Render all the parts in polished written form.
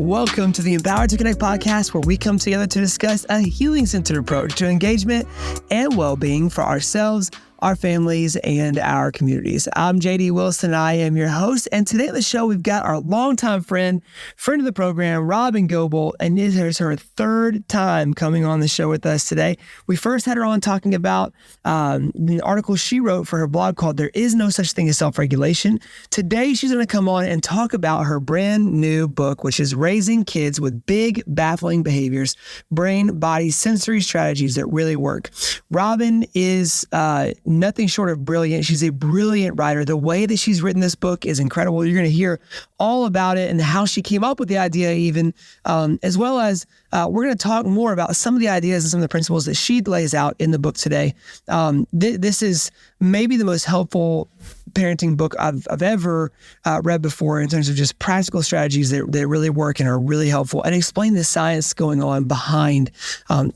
Welcome to the Empowered to Connect podcast, where we come together to discuss a healing-centered approach to engagement and well-being for ourselves, our families, and our communities. I'm JD Wilson. I am your host. And today on the show, we've got our longtime friend of the program, Robyn Gobbel, and it is her third time coming on the show with us today. We first had her on talking about the article she wrote for her blog called There Is No Such Thing as Self-Regulation. Today, she's going to come on and talk about her brand new book, which is Raising Kids with Big, Baffling Behaviors, Brain, Body, Sensory Strategies That Really Work. Robyn is nothing short of brilliant. She's a brilliant writer. The way that she's written this book is incredible. You're going to hear all about it and how she came up with the idea even, as well as we're going to talk more about some of the ideas and some of the principles that she lays out in the book today. This is maybe the most helpful parenting book I've ever read before in terms of just practical strategies that really work and are really helpful and explain the science going on behind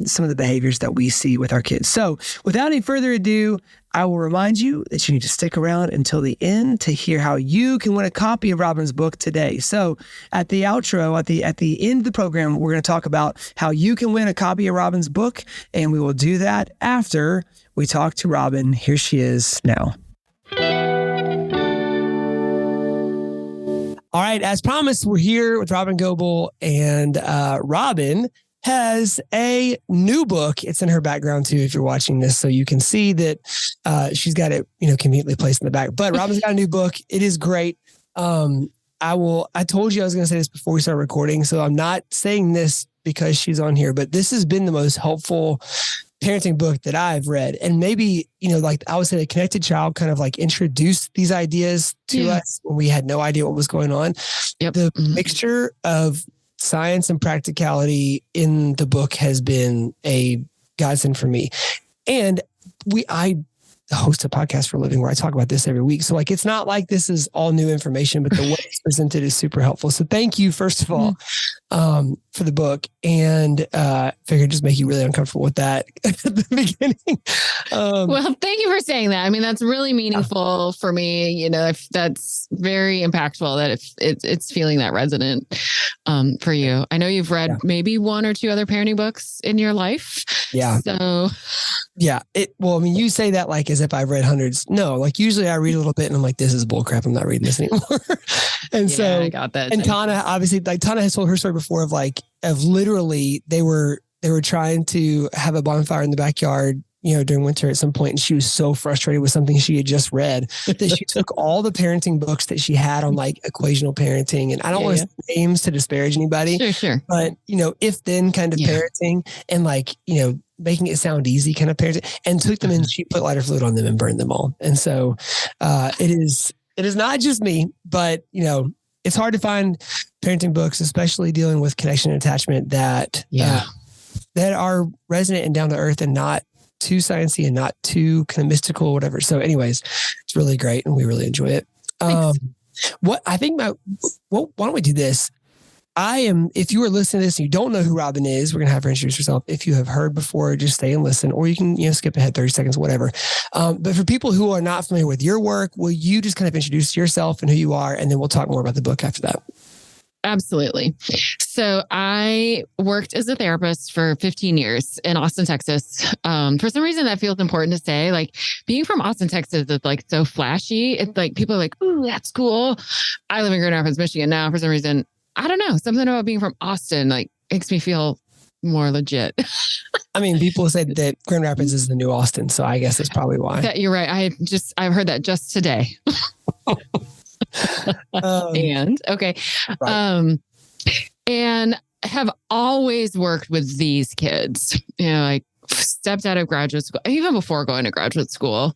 some of the behaviors that we see with our kids. So without any further ado, I will remind you that you need to stick around until the end to hear how you can win a copy of Robyn's book today. So at the outro, at the end of the program, we're going to talk about how you can win a copy of Robyn's book, and we will do that after we talk to Robyn. Here she is now. All right, as promised, we're here with Robyn Gobbel, and Robyn has a new book. It's in her background too, if you're watching this, so you can see that she's got it, conveniently placed in the back. But Robyn's got a new book. It is great. I told you I was going to say this before we start recording, so I'm not saying this because she's on here, but this has been the most helpful parenting book that I've read. And maybe, like I would say, The Connected Child kind of like introduced these ideas to us when we had no idea what was going on. Yep. The mixture of science and practicality in the book has been a godsend for me. And I host a podcast for a living where I talk about this every week. So it's not like this is all new information, but the way it's presented is super helpful. So thank you, first of all, for the book. And figured just make you really uncomfortable with that at the beginning. Well, thank you for saying that. I mean, that's really meaningful for me. That's very impactful that it's feeling that resonant for you. I know you've read maybe one or two other parenting books in your life. Yeah. So yeah. You say that as if I've read hundreds. No, usually I read a little bit and I'm like, this is bullcrap. I'm not reading this anymore. And so I got that. And Tana, obviously, Tana has told her story before of literally they were trying to have a bonfire in the backyard, during winter at some point. And she was so frustrated with something she had just read that she took all the parenting books that she had on equational parenting. And I don't want to say names to disparage anybody, sure. But, if then kind of parenting and making it sound easy kind of parenting, and took them and she put lighter fluid on them and burned them all. And so it is not just me, but, it's hard to find parenting books, especially dealing with connection and attachment that are resonant and down to earth and not too sciencey and not too kind of mystical or whatever. So anyways, it's really great and we really enjoy it. Why don't we do this? If you are listening to this and you don't know who Robyn is, we're going to have her introduce herself. If you have heard before, just stay and listen, or you can, skip ahead 30 seconds, whatever. But for people who are not familiar with your work, will you just kind of introduce yourself and who you are, and then we'll talk more about the book after that. Absolutely. So I worked as a therapist for 15 years in Austin, Texas. For some reason that feels important to say, being from Austin, Texas is so flashy. It's people are like, ooh, that's cool. I live in Grand Rapids, Michigan now. For some reason, I don't know, something about being from Austin, makes me feel more legit. I mean, people say that Grand Rapids is the new Austin. So I guess that's probably why. You're right. I've heard that just today. And okay. Right. And have always worked with these kids, stepped out of graduate school, even before going to graduate school.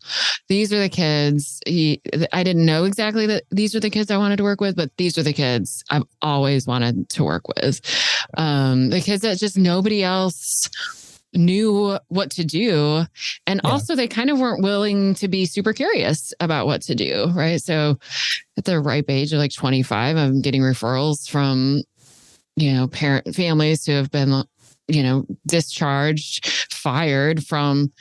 These are the kids. I didn't know exactly that these are the kids I wanted to work with, but these are the kids I've always wanted to work with. The kids that just nobody else knew what to do. And also they kind of weren't willing to be super curious about what to do. Right. So at the ripe age of 25, I'm getting referrals from, parent families who have been, discharged, fired from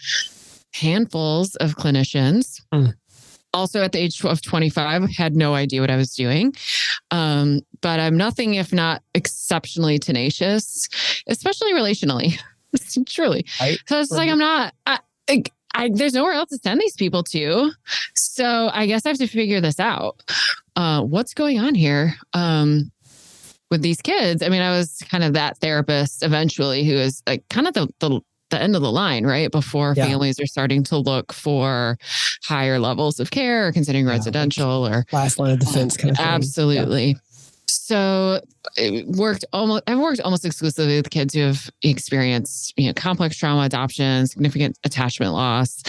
handfuls of clinicians. also at the age of 25, had no idea what I was doing. But I'm nothing if not exceptionally tenacious, especially relationally. Truly. So it's like, I'm not, there's nowhere else to send these people to. So I guess I have to figure this out. What's going on here with these kids? I mean, I was kind of that therapist eventually who is like kind of the end of the line, right? Before families are starting to look for higher levels of care or considering residential or last line of defense kind of thing. Absolutely. So I've worked almost exclusively with kids who have experienced, complex trauma, adoption, significant attachment loss,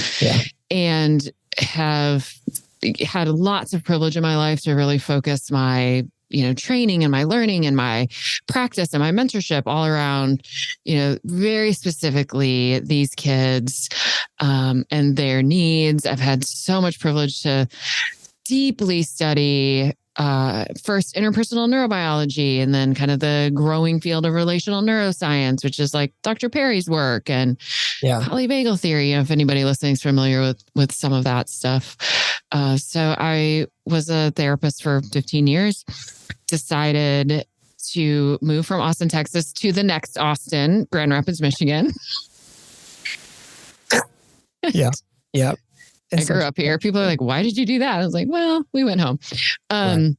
and have had lots of privilege in my life to really focus my, training and my learning and my practice and my mentorship all around, very specifically these kids and their needs. I've had so much privilege to deeply study first interpersonal neurobiology and then kind of the growing field of relational neuroscience, which is like Dr. Perry's work and polyvagal theory. If anybody listening is familiar with some of that stuff. So I was a therapist for 15 years, decided to move from Austin, Texas to the next Austin, Grand Rapids, Michigan. Yeah. I grew up here. People are like, why did you do that? I was like, well, we went home. And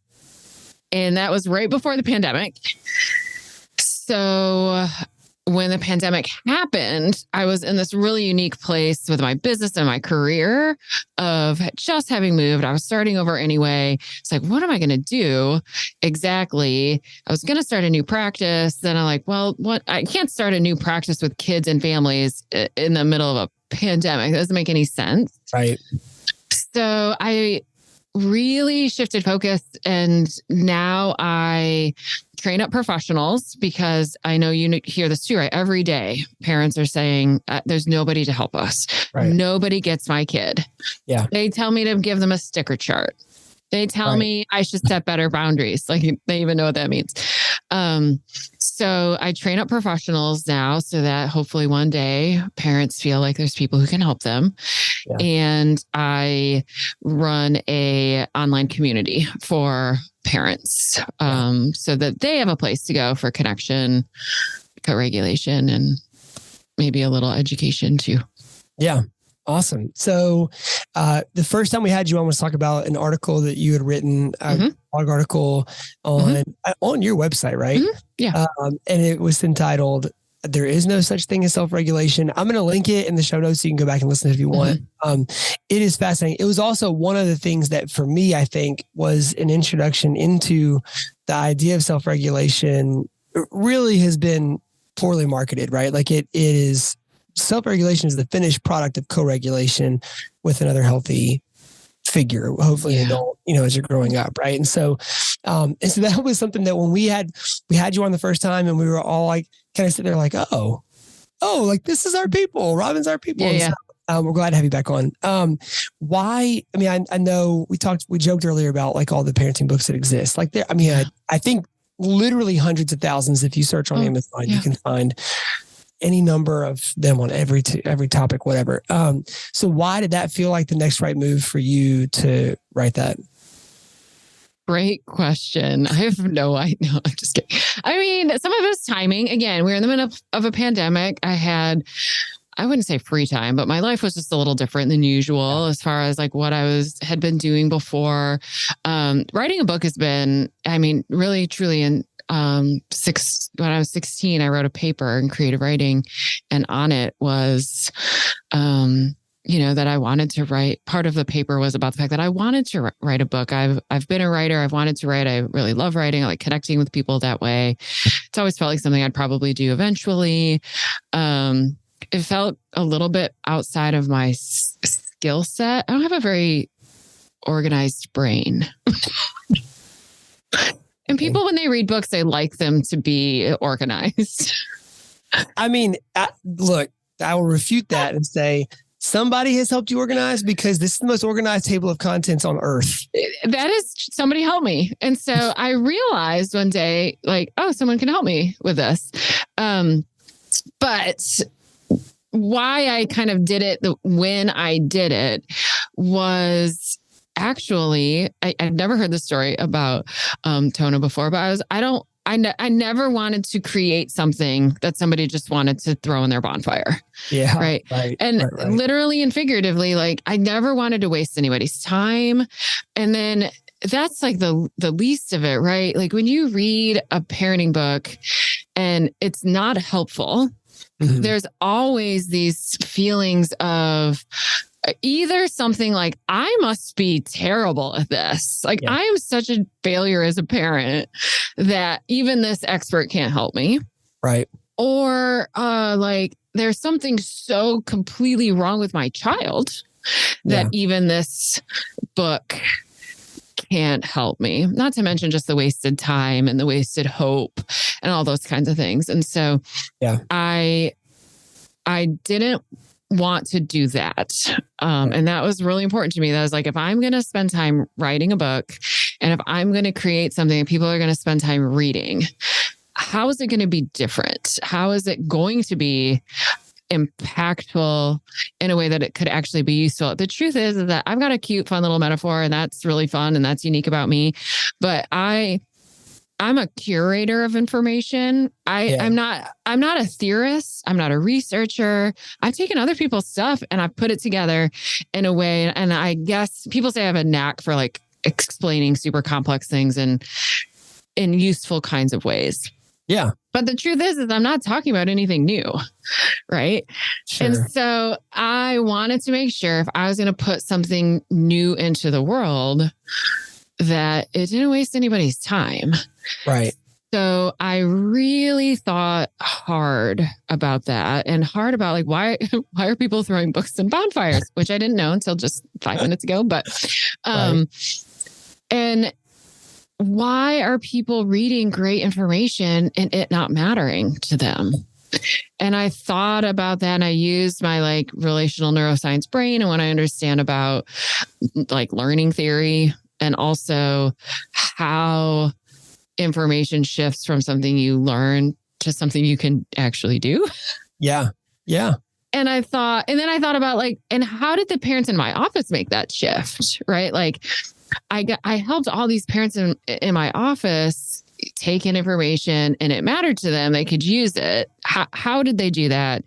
that was right before the pandemic. So when the pandemic happened, I was in this really unique place with my business and my career of just having moved. I was starting over anyway. It's like, what am I going to do exactly? I was going to start a new practice. Then I'm like, well, I can't start a new practice with kids and families in the middle of a pandemic. That doesn't make any sense. Right. So I really shifted focus, and now I train up professionals because I know you hear this too, right? Every day, parents are saying, there's nobody to help us. Right. Nobody gets my kid. Yeah. They tell me to give them a sticker chart. They tell me I should set better boundaries. Like they even know what that means. So I train up professionals now so that hopefully one day parents feel like there's people who can help them. Yeah. And I run a online community for parents so that they have a place to go for connection, co-regulation, and maybe a little education too. Yeah. Awesome. So the first time we had you on was talk about an article that you had written, a blog article on your website, right? Mm-hmm. Yeah. And it was entitled, "There is no such thing as self-regulation." I'm going to link it in the show notes so you can go back and listen if you want. It is fascinating. It was also one of the things that for me, I think was an introduction into the idea of self-regulation. It really has been poorly marketed, right? Like it is, self-regulation is the finished product of co-regulation with another healthy figure, hopefully an adult, as you're growing up. Right. And so that was something that when we had you on the first time and we were all like, kind of sit there like, oh, like this is our people. Robyn's our people. Yeah. So, we're glad to have you back on. Why? I mean, I know we joked earlier about like all the parenting books that exist. Like there, I mean, I think literally hundreds of thousands. If you search on Amazon, you can find any number of them on every topic, whatever. So why did that feel like the next right move for you to write that? Great question. I have no idea. I'm just kidding. I mean, some of it's timing. Again, we're in the middle of a pandemic. I wouldn't say free time, but my life was just a little different than usual as far as like what I had been doing before. Writing a book has been, I mean, really, truly when I was 16, I wrote a paper in creative writing, and on it was, that I wanted to write. Part of the paper was about the fact that I wanted to write a book. I've been a writer. I've wanted to write. I really love writing. I like connecting with people that way. It's always felt like something I'd probably do eventually. It felt a little bit outside of my skill set. I don't have a very organized brain. And people, when they read books, they like them to be organized. I mean, look, I will refute that and say somebody has helped you organize, because this is the most organized table of contents on earth. That is, somebody help me. And so I realized one day, like, oh, someone can help me with this. But why I kind of did it when I did it was actually, I've never heard the story about Tona before, but I never wanted to create something that somebody just wanted to throw in their bonfire. Yeah. Right. And literally and figuratively, like I never wanted to waste anybody's time. And then that's like the least of it, right? Like when you read a parenting book and it's not helpful, there's always these feelings of either something like, I must be terrible at this. Like I am such a failure as a parent that even this expert can't help me. Right. Or like there's something so completely wrong with my child that even this book can't help me. Not to mention just the wasted time and the wasted hope and all those kinds of things. And so I didn't want to do that. And that was really important to me. That was like, if I'm going to spend time writing a book and if I'm going to create something that people are going to spend time reading, how is it going to be different? How is it going to be impactful in a way that it could actually be useful? The truth is that I've got a cute, fun little metaphor and that's really fun and that's unique about me. But I'm a curator of information. I'm not a theorist. I'm not a researcher. I've taken other people's stuff and I've put it together in a way. And I guess people say I have a knack for like explaining super complex things and in useful kinds of ways. Yeah. But the truth is I'm not talking about anything new. Right. Sure. And so I wanted to make sure if I was going to put something new into the world, that it didn't waste anybody's time. Right. So I really thought hard about that and hard about like, why are people throwing books in bonfires, which I didn't know until just 5 minutes ago. But, and why are people reading great information and it not mattering to them? And I thought about that and I used my like relational neuroscience brain and what I understand about like learning theory and also how information shifts from something you learn to something you can actually do. Yeah. Yeah. And then I thought about like, and how did the parents in my office make that shift? Right. Like I helped all these parents in my office take in information and it mattered to them. They could use it. How did they do that?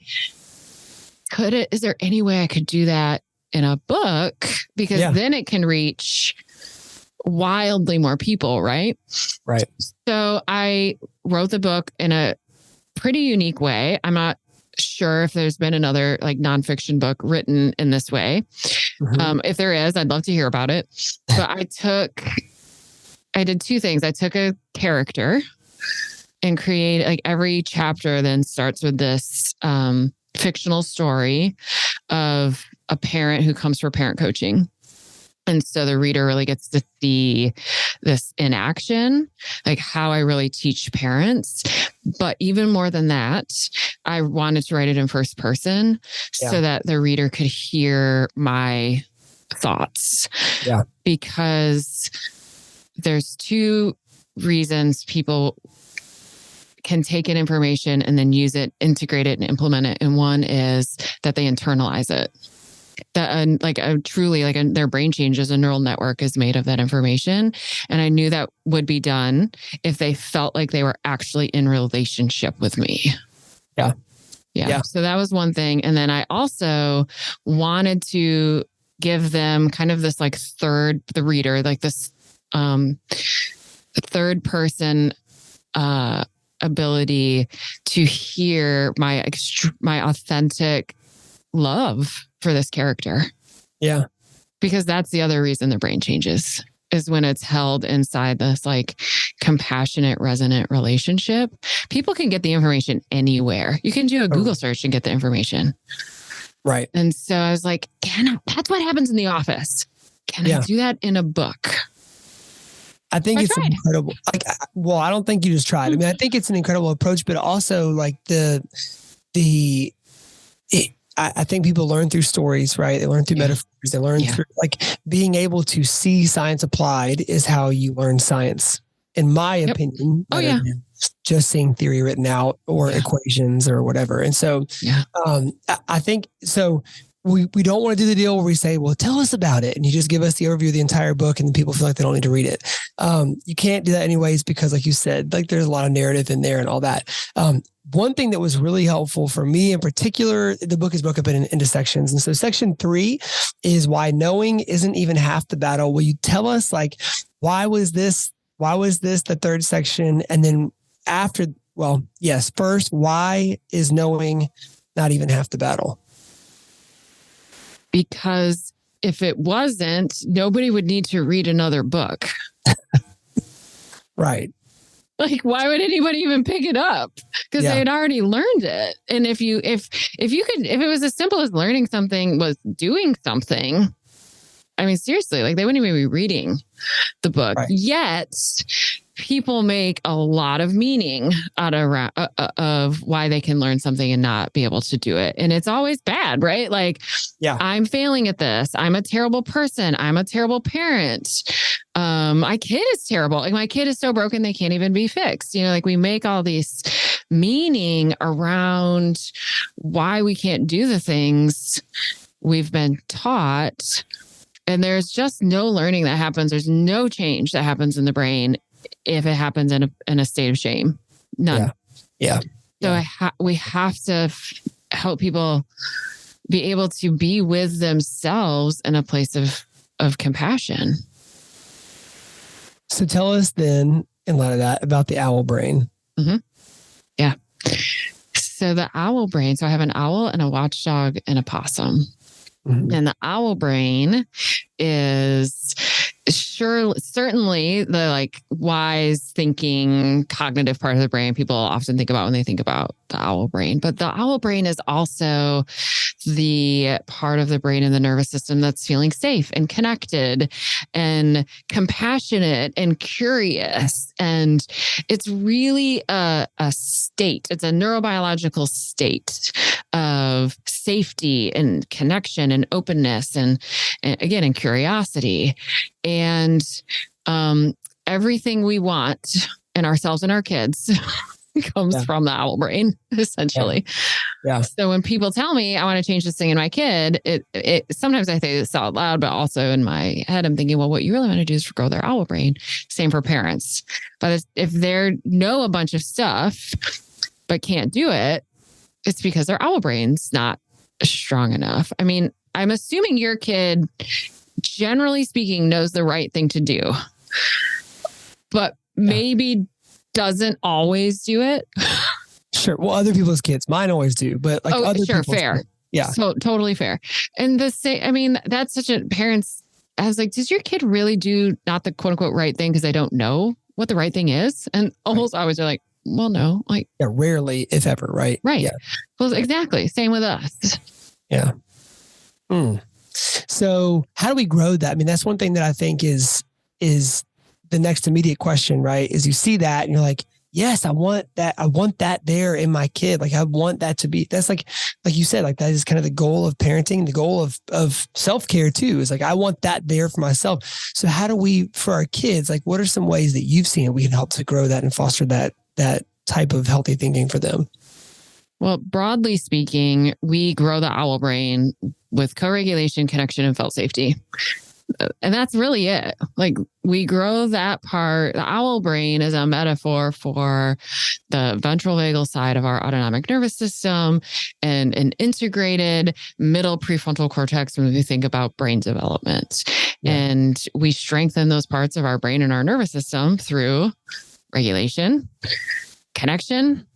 Is there any way I could do that in a book? Because then it can reach wildly more people, right? Right. So I wrote the book in a pretty unique way. I'm not sure if there's been another like nonfiction book written in this way. If there is, I'd love to hear about it. But I did two things. I took a character and create like every chapter then starts with this fictional story of a parent who comes for parent coaching. And so the reader really gets to see this in action, like how I really teach parents. But even more than that, I wanted to write it in first person so that the reader could hear my thoughts. Yeah. Because there's two reasons people can take in information and then use it, integrate it, and implement it. And one is that they internalize it. That their brain changes, a neural network is made of that information. And I knew that would be done if they felt like they were actually in relationship with me. Yeah. Yeah. So that was one thing. And then I also wanted to give them kind of this like the reader, like this third person ability to hear my authentic love for this character. Yeah. Because that's the other reason the brain changes is when it's held inside this like compassionate, resonant relationship. People can get the information anywhere. You can do a Google search and get the information. Right. And so I was like, that's what happens in the office. Can I do that in a book? I think it's incredible. Like, well, I don't think you just tried. I mean, I think it's an incredible approach, but also like I think people learn through stories, right? They learn through metaphors. They learn through like being able to see science applied is how you learn science, in my opinion. Oh yeah. Just seeing theory written out or equations or whatever. And so I think so we don't want to do the deal where we say, well, tell us about it. And you just give us the overview of the entire book and then people feel like they don't need to read it. You can't do that anyways, because like you said, like there's a lot of narrative in there and all that. One thing that was really helpful for me in particular, the book is broken up into sections. And so section 3 is why knowing isn't even half the battle. Will you tell us like, why was this the third section? And then after, well, yes, first, why is knowing not even half the battle? Because if it wasn't, nobody would need to read another book. Right. Like, why would anybody even pick it up? Because they had already learned it. And if it was as simple as learning something was doing something, I mean, seriously, like they wouldn't even be reading the book. Right. Yet people make a lot of meaning out of why they can learn something and not be able to do it. And it's always bad, right? Like, I'm failing at this. I'm a terrible person. I'm a terrible parent. My kid is terrible. Like my kid is so broken, they can't even be fixed. Like we make all these meaning around why we can't do the things we've been taught. And there's just no learning that happens. There's no change that happens in the brain if it happens in a state of shame. None. Yeah. So we have to help people be able to be with themselves in a place of compassion. So tell us then, in light of that, about the owl brain. Mm-hmm. Yeah. So the owl brain. So I have an owl and a watchdog and a possum. Mm-hmm. And the owl brain is certainly the like wise thinking cognitive part of the brain people often think about when they think about the owl brain. But the owl brain is also the part of the brain in the nervous system that's feeling safe and connected and compassionate and curious. And it's really a state. It's a neurobiological state of safety and connection and openness and again, and curiosity. And everything we want in ourselves and our kids comes from the owl brain, essentially. Yeah. So when people tell me I want to change this thing in my kid, it sometimes I say this out loud, but also in my head, I'm thinking, well, what you really want to do is grow their owl brain. Same for parents. But if they know a bunch of stuff, but can't do it, it's because their owl brain's not strong enough. I mean, I'm assuming your kid, generally speaking, knows the right thing to do, but maybe doesn't always do it. Sure. Well, other people's kids, mine always do, but like other people's fair. Kids. Yeah. So totally fair. And I mean, that's such a parents. I was like, does your kid really do not the quote unquote right thing because they don't know what the right thing is? And almost always are like, well, no, like rarely, if ever, right? Right. Yeah. Well, exactly. Same with us. Yeah. So how do we grow that? I mean, that's one thing that I think is the next immediate question, right? Is you see that and you're like, yes, I want that. I want that there in my kid. Like I want that to be, that's like you said, like that is kind of the goal of parenting, the goal of self-care too, is like, I want that there for myself. So how do we, for our kids, like what are some ways that you've seen we can help to grow that and foster that type of healthy thinking for them? Well, broadly speaking, we grow the owl brain with co-regulation, connection, and felt safety. And that's really it. Like we grow that part. The owl brain is a metaphor for the ventral vagal side of our autonomic nervous system and an integrated middle prefrontal cortex when we think about brain development. Yeah. And we strengthen those parts of our brain and our nervous system through regulation, connection,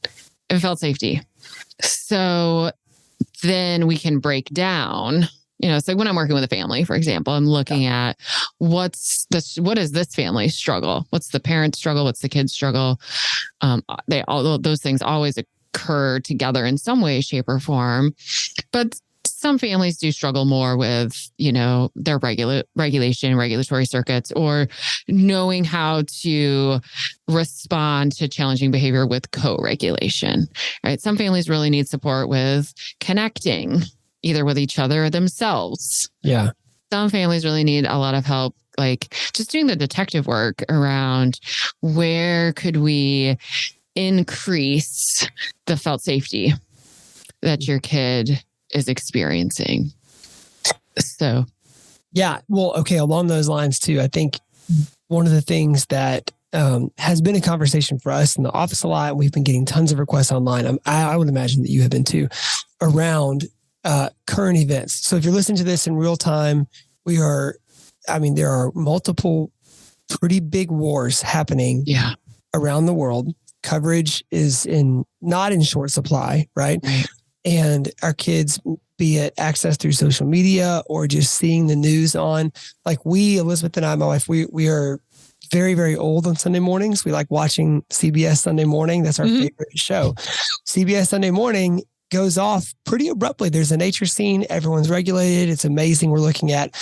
and felt safety. So then we can break down, so when I'm working with a family, for example, I'm looking at what is this family struggle? What's the parent struggle? What's the kid's struggle? All those things always occur together in some way, shape, or form. But some families do struggle more with, their regulatory circuits, or knowing how to respond to challenging behavior with co-regulation, right? Some families really need support with connecting, either with each other or themselves. Yeah. Some families really need a lot of help, like just doing the detective work around where could we increase the felt safety that your kid is experiencing. So, yeah. Well, okay. Along those lines too, I think one of the things that has been a conversation for us in the office a lot, we've been getting tons of requests online. I would imagine that you have been too, around current events. So if you're listening to this in real time, there are multiple pretty big wars happening around the world. Coverage is not in short supply, right? And our kids, be it access through social media or just seeing the news on, like Elizabeth and I, my wife, we are very, very old on Sunday mornings. We like watching CBS Sunday Morning. That's our favorite show. CBS Sunday Morning goes off pretty abruptly. There's a nature scene. Everyone's regulated. It's amazing. We're looking at,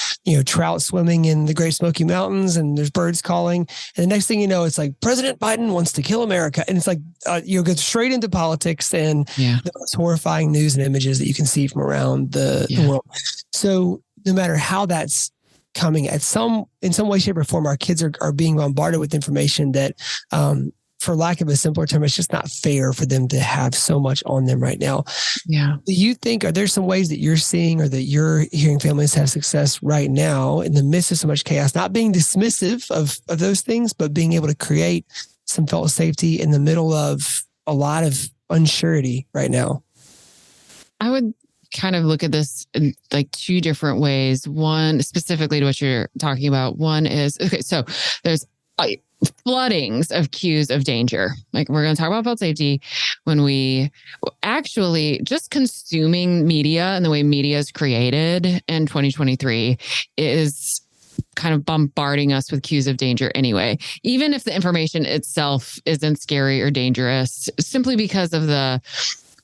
trout swimming in the Great Smoky Mountains, and there's birds calling. And the next thing you know, it's like President Biden wants to kill America. And it's like, go straight into politics and the most horrifying news and images that you can see from around the world. So no matter how that's coming in some way, shape, or form, our kids are being bombarded with information that, for lack of a simpler term, it's just not fair for them to have so much on them right now. Yeah. Do you think, are there some ways that you're seeing or that you're hearing families have success right now in the midst of so much chaos, not being dismissive of those things, but being able to create some felt safety in the middle of a lot of unsurety right now? I would kind of look at this in like two different ways. One, specifically to what you're talking about. One is, okay, so there's floodings of cues of danger. Like, we're going to talk about felt safety when we actually just consuming media and the way media is created in 2023 is kind of bombarding us with cues of danger anyway, even if the information itself isn't scary or dangerous, simply because of the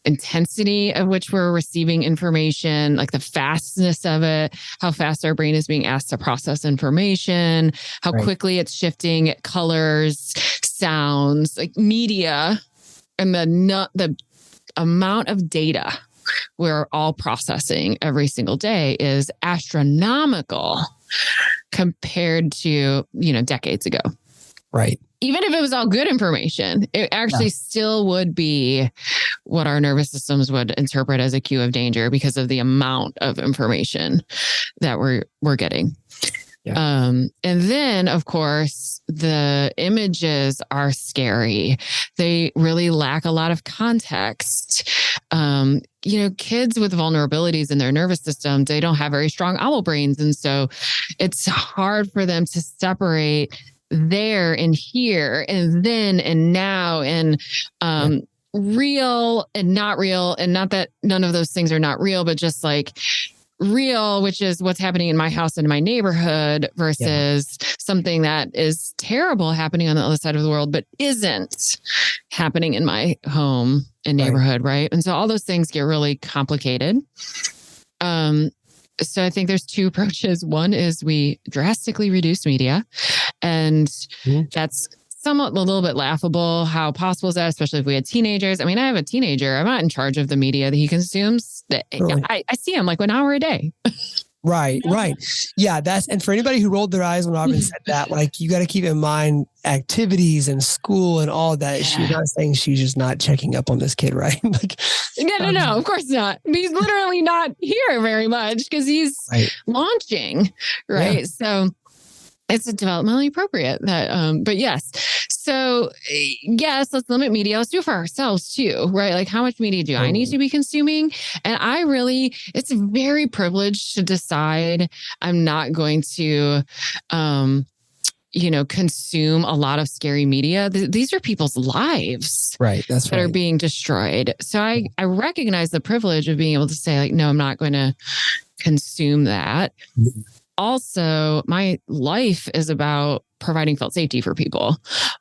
intensity of which we're receiving information, like the fastness of it, how fast our brain is being asked to process information, how quickly it's shifting colors, sounds, like media, and the amount of data we're all processing every single day is astronomical compared to, decades ago. Right. Even if it was all good information, it actually still would be what our nervous systems would interpret as a cue of danger because of the amount of information that we're getting. Yeah. And then, of course, the images are scary. They really lack a lot of context. Kids with vulnerabilities in their nervous system, they don't have very strong owl brains. And so it's hard for them to separate there and here and then and now and real and not real. And not that none of those things are not real, but just like real, which is what's happening in my house and my neighborhood versus something that is terrible happening on the other side of the world, but isn't happening in my home and neighborhood. Right. And so all those things get really complicated. So I think there's two approaches. One is we drastically reduce media, and that's somewhat a little bit laughable. How possible is that, especially if we had teenagers? I mean, I have a teenager. I'm not in charge of the media that he consumes. I see him like 1 hour a day. Right. Yeah. And for anybody who rolled their eyes when Robyn said that, like, you got to keep in mind activities and school and all that. Yeah. She's not saying she's just not checking up on this kid, right? No, of course not. He's literally not here very much because he's launching, right? Yeah. So it's developmentally appropriate that, but yes. So yes, let's limit media. Let's do it for ourselves too, right? Like, how much media do I need to be consuming? And it's very privileged to decide I'm not going to, consume a lot of scary media. These are people's lives, right? That are being destroyed. So I recognize the privilege of being able to say, like, no, I'm not going to consume that. Mm-hmm. Also, my life is about providing felt safety for people.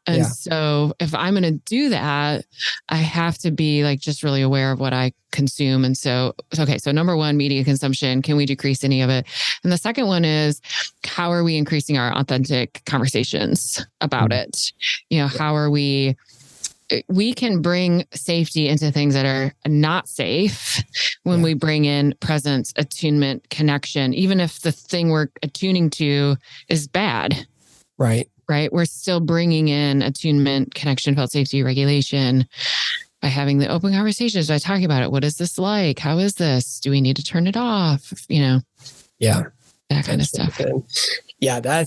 And so if I'm going to do that, I have to be like just really aware of what I consume. And so, okay, so number one, media consumption, can we decrease any of it? And the second one is, how are we increasing our authentic conversations about it? How are we can bring safety into things that are not safe when we bring in presence, attunement, connection, even if the thing we're attuning to is bad. Right. We're still bringing in attunement, connection, felt safety, regulation by having the open conversations, by talking about it. What is this like? How is this? Do we need to turn it off? Yeah. That kind of stuff. Yeah. I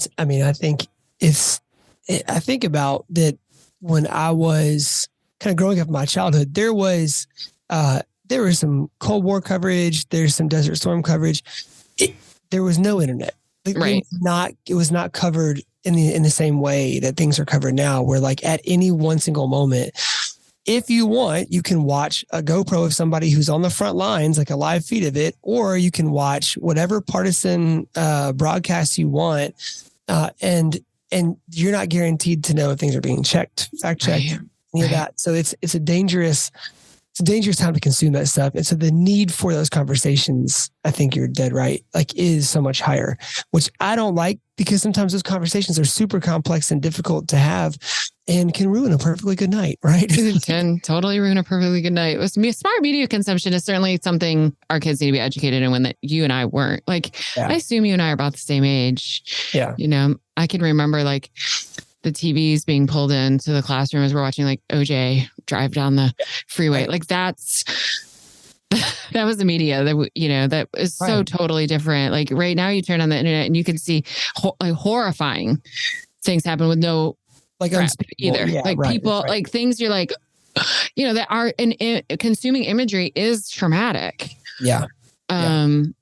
think about that when I was kind of growing up in my childhood, there was some Cold War coverage. There's some Desert Storm coverage. There was no internet. Right. It was not covered in the same way that things are covered now, where like at any one single moment, if you want, you can watch a GoPro of somebody who's on the front lines, like a live feed of it, or you can watch whatever partisan broadcast you want. And you're not guaranteed to know if things are being checked, fact checked, any of that. So it's a dangerous time to consume that stuff. And so the need for those conversations, I think you're dead right, like is so much higher, which I don't like, because sometimes those conversations are super complex and difficult to have and can ruin a perfectly good night, right? It can totally ruin a perfectly good night. Smart media consumption is certainly something our kids need to be educated in, when that you and I weren't. Like, I assume you and I are about the same age. Yeah. You know, I can remember like the TVs being pulled into the classroom as we're watching like OJ drive down the freeway. Right. Like that was the media that is so totally different. Like right now you turn on the internet and you can see horrifying things happen with no either. People, like things you're like, that are consuming imagery is traumatic. Yeah. And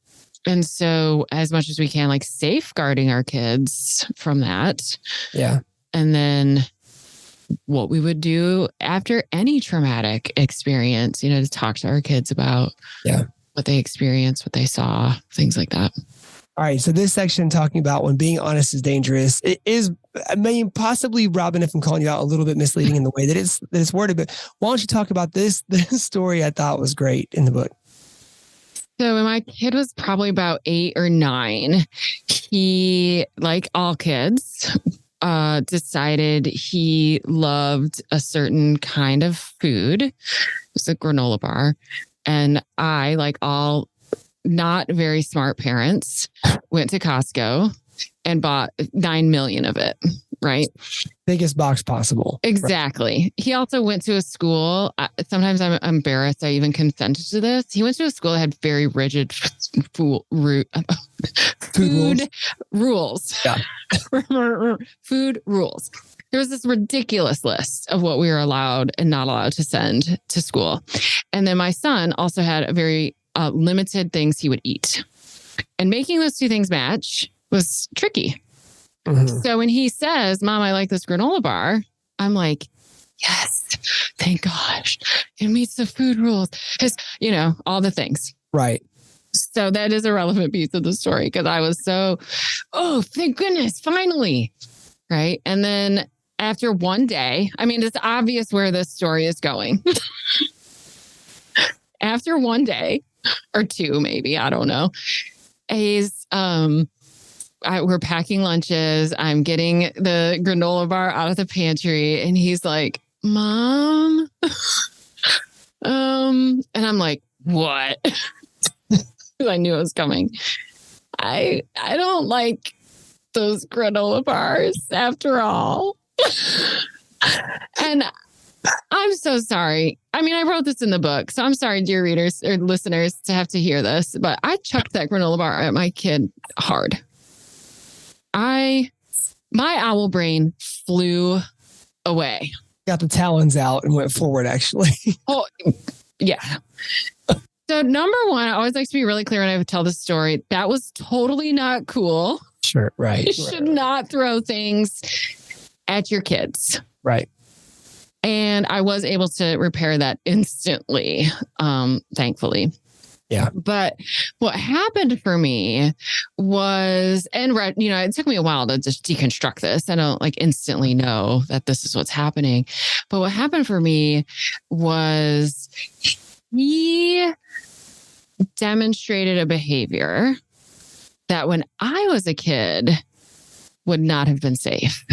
so as much as we can, like safeguarding our kids from that. Yeah. And then what we would do after any traumatic experience, to talk to our kids about what they experienced, what they saw, things like that. All right. So this section talking about when being honest is dangerous, it is, possibly, Robyn, if I'm calling you out, a little bit misleading in the way that it's worded, but why don't you talk about this story I thought was great in the book? So when my kid was probably about 8 or 9, he, like all kids, decided he loved a certain kind of food. It was a granola bar. And I, like all not very smart parents, went to Costco and bought 9 million of it. Right. Biggest box possible. Exactly. Right. He also went to a school. Sometimes I'm embarrassed I even consented to this. He went to a school that had very rigid food rules. Yeah. Food rules. There was this ridiculous list of what we were allowed and not allowed to send to school. And then my son also had a very limited things he would eat. And making those two things match was tricky. Mm-hmm. So when he says, Mom, I like this granola bar, I'm like, yes, thank gosh. It meets the food rules. Because, all the things. Right. So that is a relevant piece of the story, because I was so, thank goodness, finally. Right. And then after one day, it's obvious where this story is going. After one day or two, maybe, I don't know. We're packing lunches. I'm getting the granola bar out of the pantry, and he's like, Mom. And I'm like, what? I knew it was coming. I don't like those granola bars after all. And I'm so sorry. I wrote this in the book, so I'm sorry, dear readers or listeners, to have to hear this, but I chucked that granola bar at my kid hard. My owl brain flew away. Got the talons out and went forward, actually. Oh, yeah. So number one, I always like to be really clear when I tell this story. That was totally not cool. Sure, right. You should not throw things at your kids. Right. And I was able to repair that instantly, thankfully. Yeah. But what happened for me was, it took me a while to just deconstruct this. I don't instantly know that this is what's happening. But what happened for me was he demonstrated a behavior that when I was a kid would not have been safe.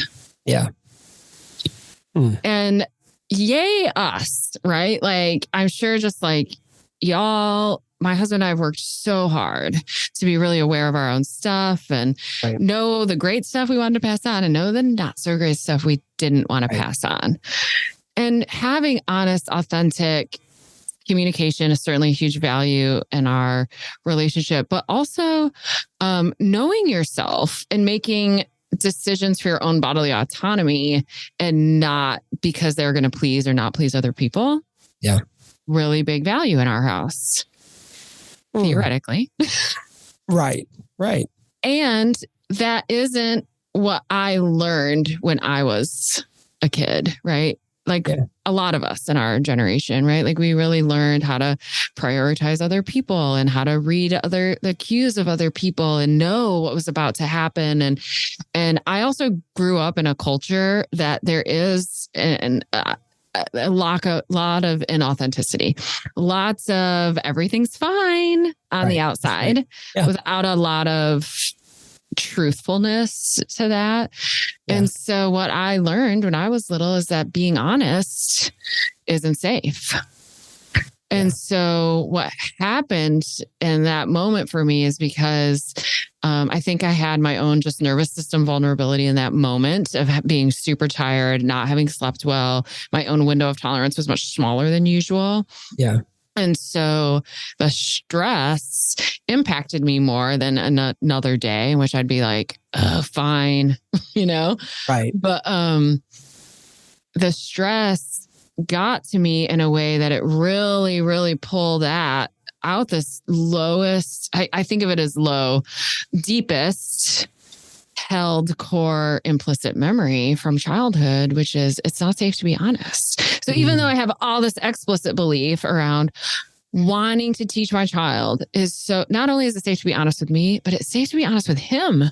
Yeah. And yay us, right? I'm sure just y'all, my husband and I have worked so hard to be really aware of our own stuff and know the great stuff we wanted to pass on and know the not so great stuff we didn't want to pass on. And having honest, authentic communication is certainly a huge value in our relationship, but also knowing yourself and making decisions for your own bodily autonomy and not because they're going to please or not please other people. Yeah. Really big value in our house, theoretically. Right. And that isn't what I learned when I was a kid, right? Like a lot of us in our generation, right? Like we really learned how to prioritize other people and how to read the cues of other people and know what was about to happen. And I also grew up in a culture that there is a lot of inauthenticity, lots of everything's fine on the outside without a lot of truthfulness to that. And so what I learned when I was little is that being honest isn't safe. And so what happened in that moment for me is because I think I had my own just nervous system vulnerability in that moment of being super tired, not having slept well. My own window of tolerance was much smaller than usual. Yeah. And so the stress impacted me more than another day in which I'd be like, oh, fine, Right. But the stress got to me in a way that it really, really pulled out this lowest, I think of it as low, deepest held core implicit memory from childhood, which is it's not safe to be honest. So even though I have all this explicit belief around wanting to teach my child is so not only is it safe to be honest with me, but it's safe to be honest with him.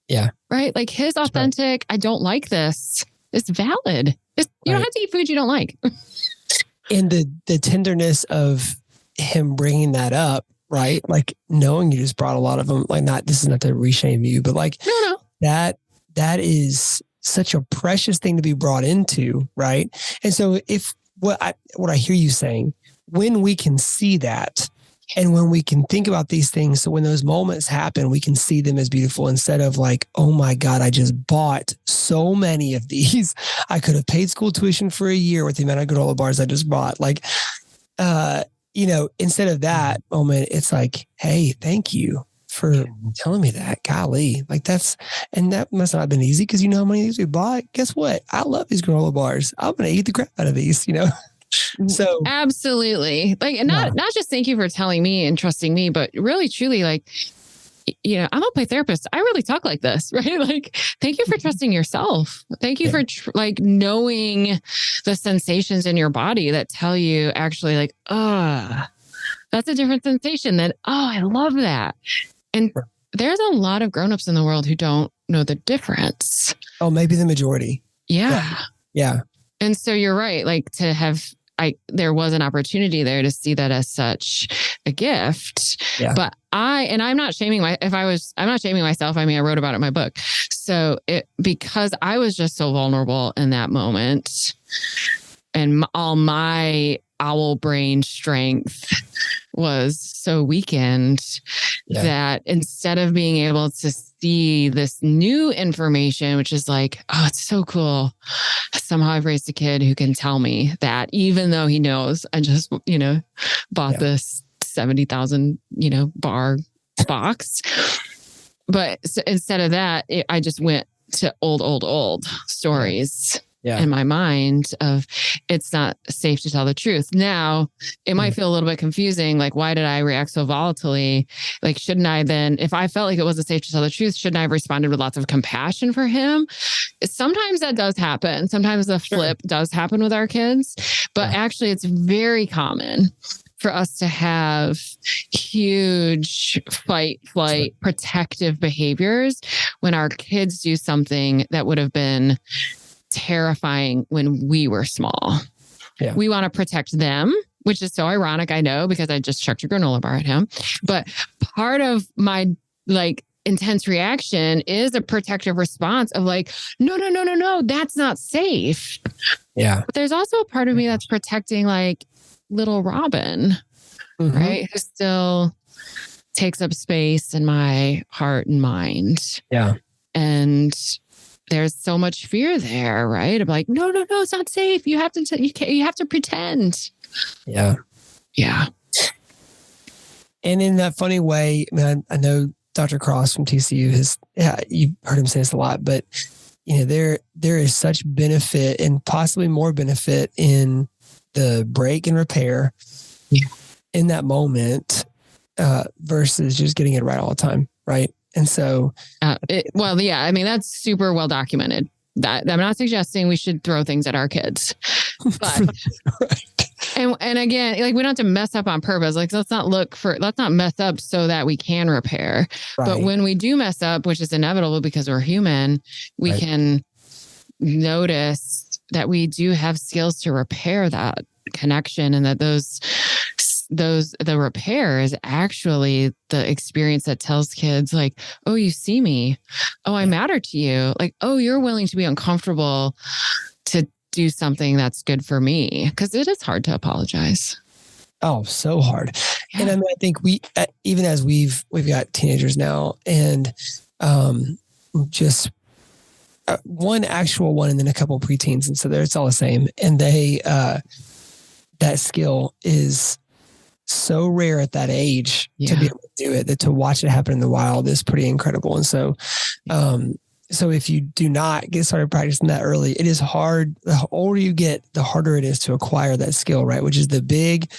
Yeah. Right. Like his authentic, I don't like this. It's valid. You don't have to eat food you don't like. And the tenderness of him bringing that up, right? Like knowing you just brought a lot of them, like this is not to reshame you, but like no. That is such a precious thing to be brought into, right? And so if what I hear you saying, when we can see that and when we can think about these things, so when those moments happen, we can see them as beautiful instead of like, oh my God, I just bought so many of these. I could have paid school tuition for a year with the amount of granola bars I just bought. Like, instead of that moment, it's like, hey, thank you for telling me that. Golly, like that must not have been easy because you know how many of these we bought. Guess what? I love these granola bars. I'm going to eat the crap out of these, So absolutely. Like, and not just thank you for telling me and trusting me, but really, truly, like, I'm a play therapist. I really talk like this, right? Like, thank you for trusting yourself. Thank you for knowing the sensations in your body that tell you actually like, that's a different sensation than, I love that. And there's a lot of grownups in the world who don't know the difference. Oh, maybe the majority. Yeah. And so you're right. Like there was an opportunity there to see that as such a gift. Yeah. But I'm not shaming I'm not shaming myself. I mean, I wrote about it in my book. So because I was just so vulnerable in that moment and all my owl brain strength was so weakened that instead of being able to see this new information, which is like, oh, it's so cool. Somehow I've raised a kid who can tell me that even though he knows I just, bought this 70,000, bar box. But instead of that, I just went to old stories. In my mind of it's not safe to tell the truth. Now, it might feel a little bit confusing. Like, why did I react so volatilely? Like, shouldn't I then, if I felt like it wasn't safe to tell the truth, shouldn't I have responded with lots of compassion for him? Sometimes that does happen. Sometimes the flip does happen with our kids. But actually, it's very common for us to have huge fight, flight, protective behaviors when our kids do something that would have been terrifying when we were small. Yeah. We want to protect them, which is so ironic, I know, because I just chucked a granola bar at him. But part of my intense reaction is a protective response of like, no, that's not safe. Yeah. But there's also a part of me that's protecting like little Robyn, right? Who still takes up space in my heart and mind. Yeah. And there's so much fear there, right? I'm like, no, it's not safe. You have to pretend. Yeah. Yeah. And in that funny way, I mean, I know Dr. Cross from TCU you've heard him say this a lot, but there is such benefit and possibly more benefit in the break and repair in that moment versus just getting it right all the time. Right. And so, I mean, that's super well documented. That I'm not suggesting we should throw things at our kids, but and again, like we don't have to mess up on purpose. Like let's not mess up so that we can repair. Right. But when we do mess up, which is inevitable because we're human, we can notice that we do have skills to repair that connection, and that the repair is actually the experience that tells kids like, oh, you see me. Oh, I matter to you. Like, oh, you're willing to be uncomfortable to do something that's good for me. Because it is hard to apologize. Oh, so hard. Yeah. And I mean, I think even as we've got teenagers now, and just one actual one and then a couple preteens. And so it's all the same. And they, that skill is so rare at that age to be able to do it, that to watch it happen in the wild is pretty incredible. And so, so if you do not get started practicing that early, it is hard. The older you get, the harder it is to acquire that skill, right? Which is the big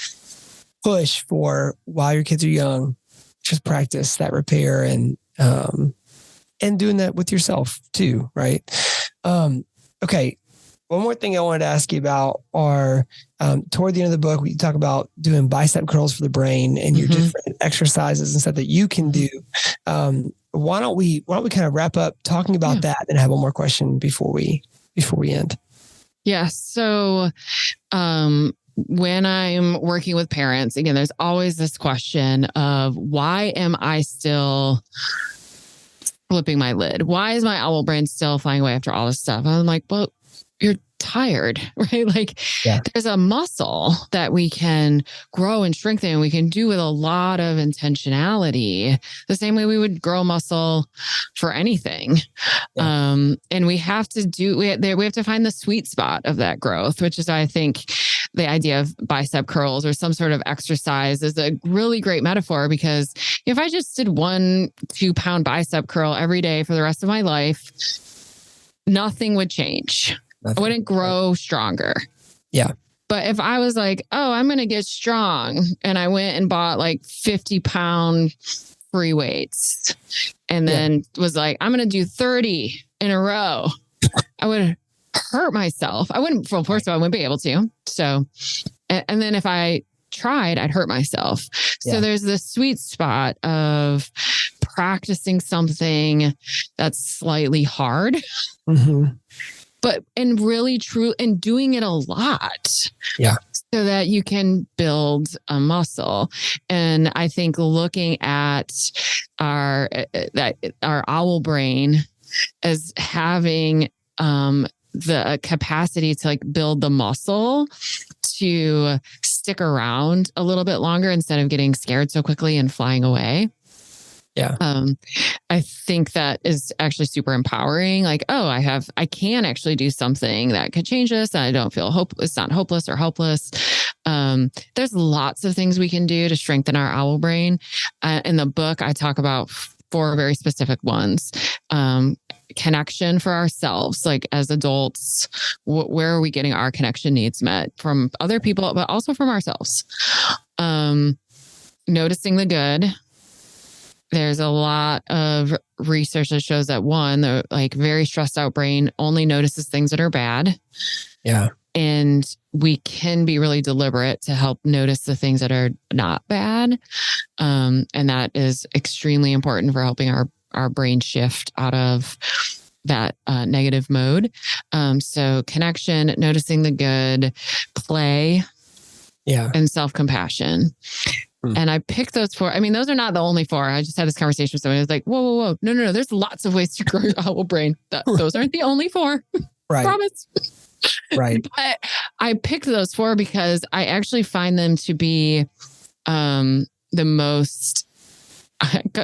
push for while your kids are young, just practice that repair and doing that with yourself too, right? Okay. One more thing I wanted to ask you about are toward the end of the book, we talk about doing bicep curls for the brain and your different exercises and stuff that you can do. Why don't we kind of wrap up talking about that and have one more question before we end? Yeah. So, when I'm working with parents, again, there's always this question of why am I still flipping my lid? Why is my owl brain still flying away after all this stuff? I'm like, well, you're tired, right? Like there's a muscle that we can grow and strengthen, and we can do with a lot of intentionality, the same way we would grow muscle for anything. And we have to find the sweet spot of that growth, which is, I think, the idea of bicep curls or some sort of exercise is a really great metaphor, because if I just did 1-2 pound bicep curl every day for the rest of my life, nothing would change. I wouldn't grow stronger. Yeah. But if I was like, oh, I'm going to get strong, and I went and bought like 50-pound free weights and then was like, I'm going to do 30 in a row, I would hurt myself. I wouldn't, well, first of all, I wouldn't be able to. So, and then if I tried, I'd hurt myself. So there's this sweet spot of practicing something that's slightly hard. But and really true, and doing it a lot. Yeah. So that you can build a muscle. And I think looking at our owl brain as having the capacity to like build the muscle to stick around a little bit longer instead of getting scared so quickly and flying away. Yeah. I think that is actually super empowering. Like, oh, I can actually do something that could change this. I don't feel it's not hopeless or helpless. There's lots of things we can do to strengthen our owl brain. In the book, I talk about 4 very specific ones. Connection for ourselves, like as adults, where are we getting our connection needs met from other people, but also from ourselves? Noticing the good. There's a lot of research that shows that the like very stressed out brain only notices things that are bad. Yeah. And we can be really deliberate to help notice the things that are not bad. And that is extremely important for helping our brain shift out of that negative mode. So connection, noticing the good, play, and self-compassion. And I picked those 4. I mean, those are not the only 4. I just had this conversation with somebody. I was like, whoa. No. There's lots of ways to grow your owl brain. Those aren't the only 4. Right. Promise. Right. But I picked those 4 because I actually find them to be the most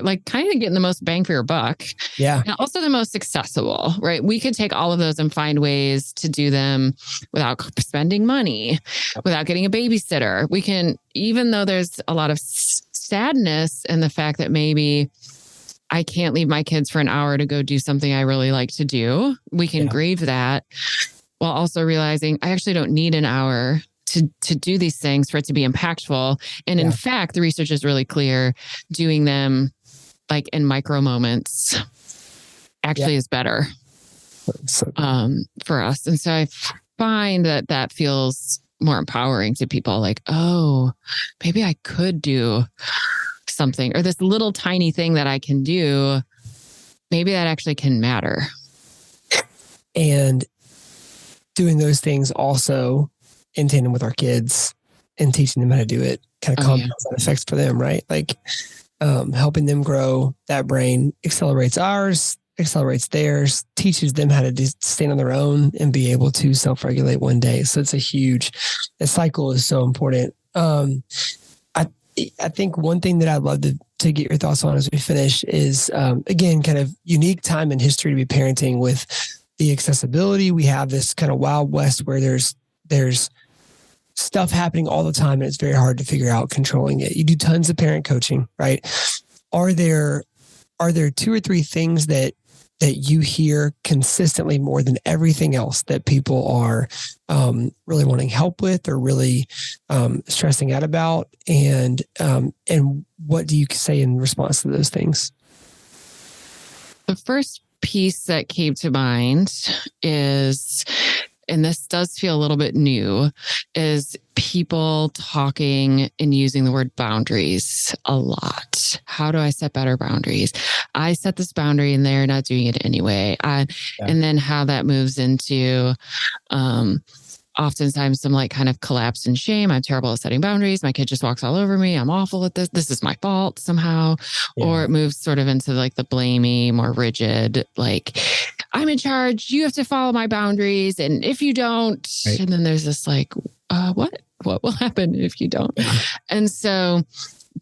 like kind of getting the most bang for your buck. Yeah. And also the most accessible, right? We could take all of those and find ways to do them without spending money, without getting a babysitter. We can, even though there's a lot of sadness in the fact that maybe I can't leave my kids for an hour to go do something I really like to do, we can grieve that while also realizing I actually don't need an hour to do these things for it to be impactful. And in fact, the research is really clear. Doing them like in micro moments actually is better for us. And so I find that feels more empowering to people, like, oh, maybe I could do something, or this little tiny thing that I can do, maybe that actually can matter. And doing those things also in tandem with our kids and teaching them how to do it kind of compounds that effects for them, right? Like helping them grow, that brain accelerates ours, accelerates theirs, teaches them how to just stand on their own and be able to self-regulate one day. So it's the cycle is so important. I think one thing that I'd love to get your thoughts on as we finish is, again, kind of unique time in history to be parenting with the accessibility. We have this kind of Wild West where there's stuff happening all the time and it's very hard to figure out controlling it. You do tons of parent coaching, right? Are there 2 or 3 things that you hear consistently more than everything else that people are really wanting help with or really stressing out about? And what do you say in response to those things? The first piece that came to mind is, and this does feel a little bit new, is people talking and using the word boundaries a lot. How do I set better boundaries? I set this boundary and they're not doing it anyway. And then how that moves into oftentimes some like kind of collapse in shame. I'm terrible at setting boundaries. My kid just walks all over me. I'm awful at this. This is my fault somehow. Yeah. Or it moves sort of into like the blamey, more rigid, like I'm in charge. You have to follow my boundaries. And if you don't, and then there's this like, what will happen if you don't? Yeah. And so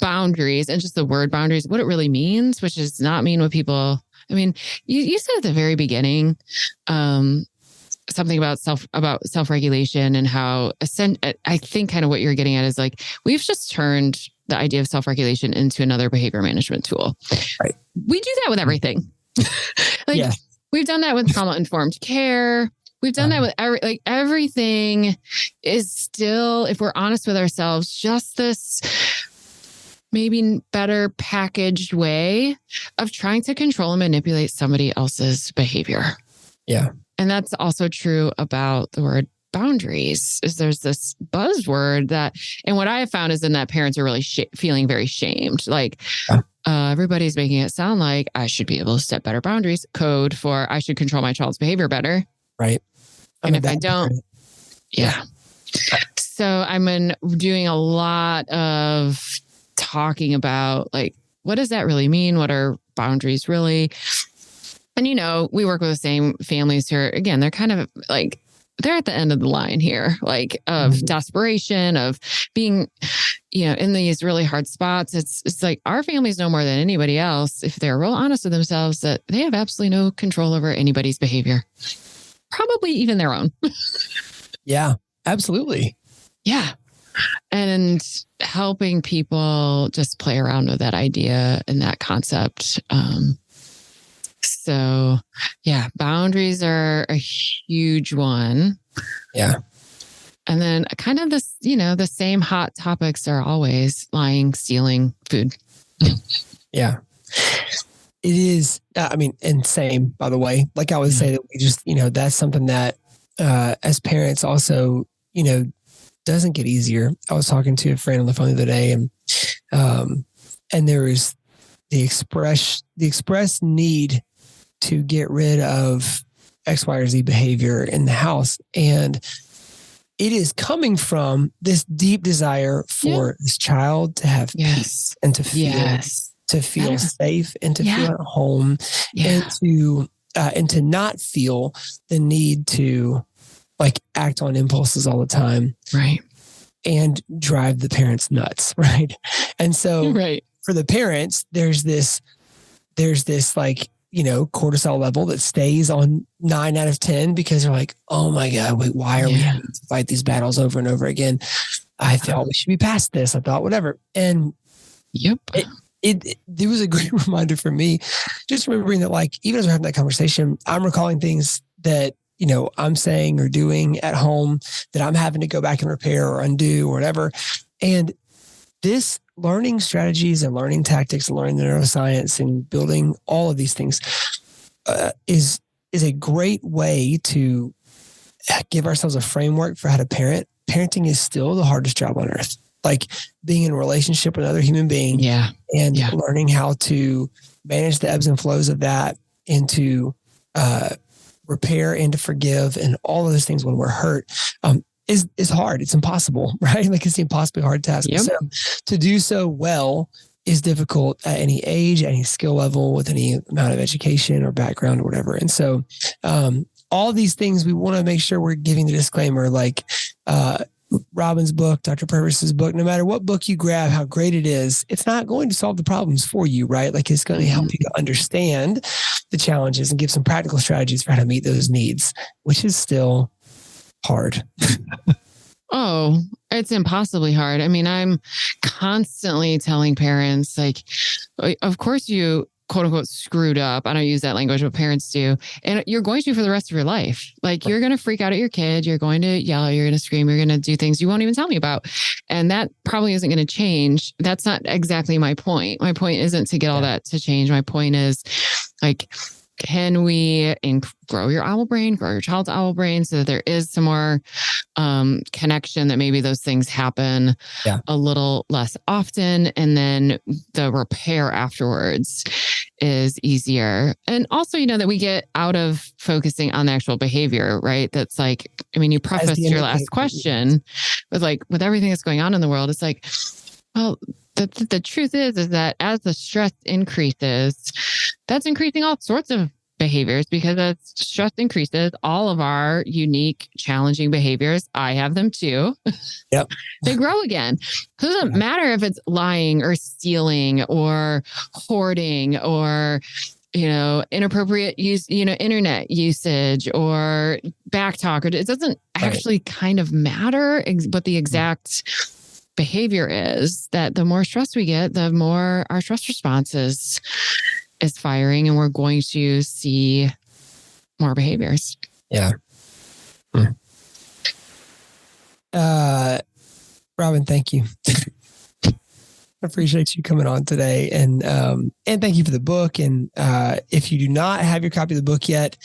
boundaries, and just the word boundaries, what it really means, which does not mean what people, I mean, you said at the very beginning, something about self-regulation and how I think kind of what you're getting at is like, we've just turned the idea of self-regulation into another behavior management tool. Right. We do that with everything. We've done that with trauma-informed care. We've done that with everything is still, if we're honest with ourselves, just this maybe better packaged way of trying to control and manipulate somebody else's behavior. Yeah. And that's also true about the word boundaries, is there's this buzzword that, and what I have found is then that parents are really feeling very shamed. Like everybody's making it sound like I should be able to set better boundaries, code for I should control my child's behavior better. Right. And if I don't, So I'm doing a lot of talking about like, what does that really mean? What are boundaries really? And, we work with the same families who are, again, they're kind of like, they're at the end of the line here, like of desperation, of being, in these really hard spots. It's like our families know more than anybody else, if they're real honest with themselves, that they have absolutely no control over anybody's behavior, probably even their own. Yeah, absolutely. Yeah. And helping people just play around with that idea and that concept. So yeah, boundaries are a huge one. Yeah. And then kind of this, the same hot topics are always lying, stealing, food. Yeah. It is, and same, by the way, like I would say that we just, that's something that as parents also, doesn't get easier. I was talking to a friend on the phone the other day and there was the express need to get rid of X, Y, or Z behavior in the house. And it is coming from this deep desire for this child to have peace and to feel safe and to feel at home and to not feel the need to like act on impulses all the time. Right. And drive the parents nuts. Right. And so for the parents, there's this like, cortisol level that stays on 9 out of 10 because they're like, oh my God, wait, why are we having to fight these battles over and over again? I thought we should be past this. I thought whatever. And it was a great reminder for me, just remembering that, like, even as we're having that conversation, I'm recalling things that, I'm saying or doing at home that I'm having to go back and repair or undo or whatever. And this learning strategies and learning tactics, learning the neuroscience and building all of these things is a great way to give ourselves a framework for how to parent. Parenting is still the hardest job on earth. Like being in a relationship with another human being and learning how to manage the ebbs and flows of that, and to repair and to forgive and all of those things when we're hurt is hard. It's impossible, right? Like it's the impossibly hard task. Yep. So to do so well is difficult at any age, any skill level, with any amount of education or background or whatever. And so all these things, we want to make sure we're giving the disclaimer, like Robyn's book, Dr. Purvis's book, no matter what book you grab, how great it is, it's not going to solve the problems for you, right? Like it's going to help you to understand the challenges and give some practical strategies for how to meet those needs, which is still hard. Oh, it's impossibly hard. I mean, I'm constantly telling parents, like, of course you quote unquote screwed up. I don't use that language, but parents do. And you're going to for the rest of your life. Like you're going to freak out at your kid. You're going to yell, you're going to scream, you're going to do things you won't even tell me about. And that probably isn't going to change. That's not exactly my point. My point isn't to get all that to change. My point is, like, can we grow your owl brain, grow your child's owl brain so that there is some more connection, that maybe those things happen a little less often. And then the repair afterwards is easier. And also, that we get out of focusing on the actual behavior, right? That's like, I mean, you prefaced your last question with like, with everything that's going on in the world, it's like, well, the truth is that as the stress increases, that's increasing all sorts of behaviors, because as stress increases, all of our unique, challenging behaviors, I have them too. Yep. They grow again. It doesn't matter if it's lying or stealing or hoarding or, inappropriate use, internet usage or backtalk. It doesn't actually kind of matter what the exact behavior is. That the more stress we get, the more our stress response is firing, and we're going to see more behaviors. Yeah. Robyn, thank you. I appreciate you coming on today, and thank you for the book. And if you do not have your copy of the book yet,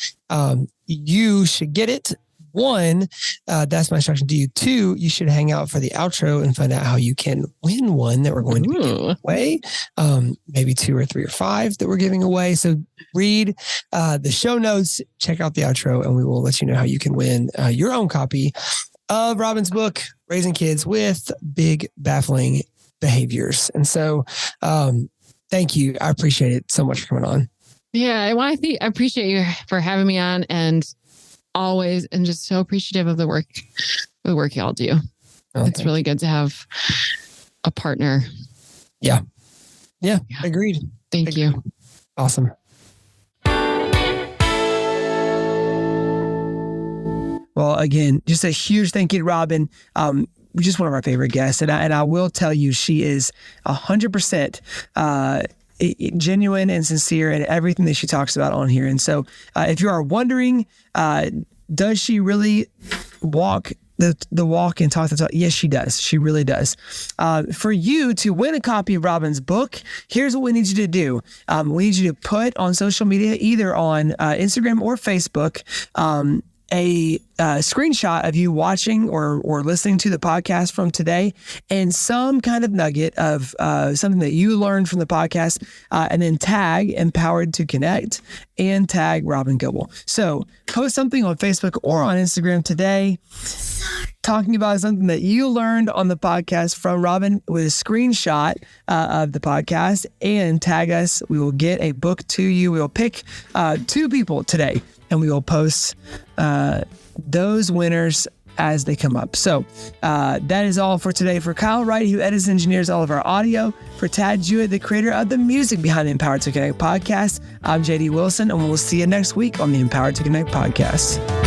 you should get it. 1, that's my instruction to you. 2, you should hang out for the outro and find out how you can win one that we're going to be giving away. Maybe 2 or 3 or 5 that we're giving away. So read the show notes, check out the outro, and we will let you know how you can win your own copy of Robyn's book, Raising Kids with Big Baffling Behaviors. And so thank you. I appreciate it so much for coming on. Yeah, I appreciate you for having me on, and always, and just so appreciative of the work y'all do. It's really good to have a partner. Yeah. Agreed. Thank you. Awesome. Well, again, just a huge thank you to Robyn. Just one of our favorite guests. And I will tell you, she is 100% genuine and sincere in everything that she talks about on here. And so if you are wondering, does she really walk the walk and talk the talk? Yes, she does. She really does. For you to win a copy of Robyn's book, here's what we need you to do. We need you to put on social media, either on Instagram or Facebook, a screenshot of you watching or listening to the podcast from today, and some kind of nugget of something that you learned from the podcast, and then tag Empowered to Connect and tag Robyn Gobbel. So post something on Facebook or on Instagram today talking about something that you learned on the podcast from Robyn with a screenshot of the podcast, and tag us. We will get a book to you. We will pick 2 people today, and we will post those winners as they come up. So that is all for today. For Kyle Wright, who edits and engineers all of our audio, for Tad Jewett, the creator of the music behind the Empowered to Connect podcast, I'm JD Wilson, and we'll see you next week on the Empowered to Connect podcast.